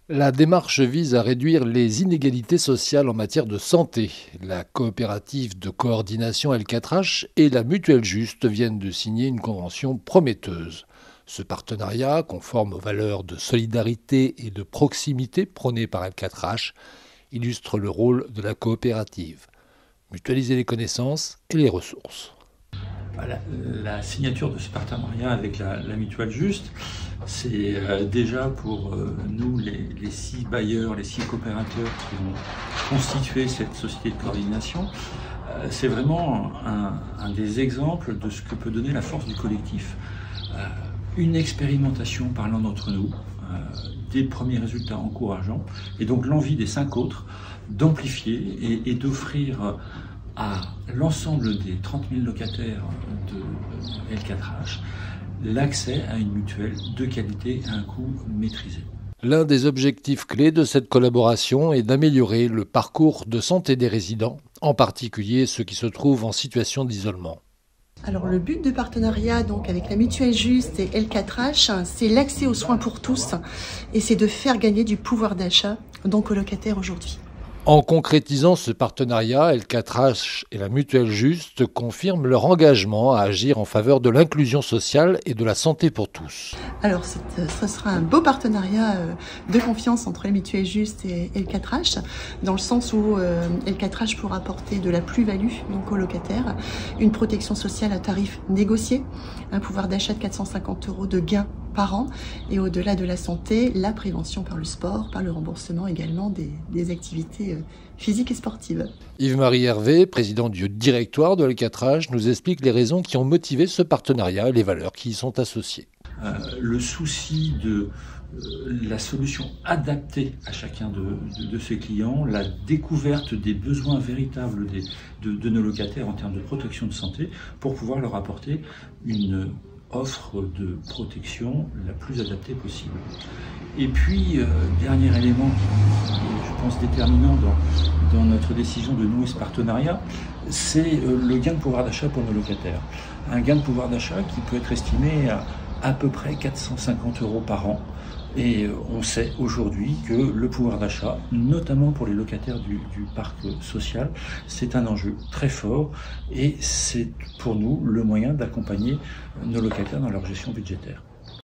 La démarche vise à réduire les inégalités sociales en matière de santé. La coopérative de coordination L4H et la Mutuelle Juste viennent de signer une convention prometteuse. Ce partenariat, conforme aux valeurs de solidarité et de proximité prônées par L4H, illustre le rôle de la coopérative. Mutualiser les connaissances et les ressources. La signature de ce partenariat avec la Mutuelle Juste, c'est déjà pour nous, les 6 bailleurs, les 6 coopérateurs qui vont constituer cette société de coordination, c'est vraiment un des exemples de ce que peut donner la force du collectif. Une expérimentation par l'un d'entre nous, des premiers résultats encourageants, et donc l'envie des 5 autres d'amplifier et d'offrir à l'ensemble des 30 000 locataires de L4H l'accès à une mutuelle de qualité à un coût maîtrisé. L'un des objectifs clés de cette collaboration est d'améliorer le parcours de santé des résidents, en particulier ceux qui se trouvent en situation d'isolement. Alors le but de partenariat donc avec la Mutuelle Juste et L4H, c'est l'accès aux soins pour tous et c'est de faire gagner du pouvoir d'achat donc aux locataires aujourd'hui. En concrétisant ce partenariat, L4H et la Mutuelle Juste confirment leur engagement à agir en faveur de l'inclusion sociale et de la santé pour tous. Alors ce sera un beau partenariat de confiance entre la Mutuelle Juste et L4H, dans le sens où L4H pourra apporter de la plus-value donc aux locataires, une protection sociale à tarif négocié, un pouvoir d'achat de 450 € de gains par an, et au-delà de la santé, la prévention par le sport, par le remboursement également des activités physiques et sportives. Yves-Marie Hervé, président du directoire de L4H, nous explique les raisons qui ont motivé ce partenariat et les valeurs qui y sont associées. Le souci de la solution adaptée à chacun de ses clients, la découverte des besoins véritables de nos locataires en termes de protection de santé pour pouvoir leur apporter une offre de protection la plus adaptée possible. Et puis, dernier élément qui est, je pense, déterminant dans notre décision de nouer ce partenariat, c'est le gain de pouvoir d'achat pour nos locataires. Un gain de pouvoir d'achat qui peut être estimé à peu près 450 € par an. Et on sait aujourd'hui que le pouvoir d'achat, notamment pour les locataires du parc social, c'est un enjeu très fort et c'est pour nous le moyen d'accompagner nos locataires dans leur gestion budgétaire.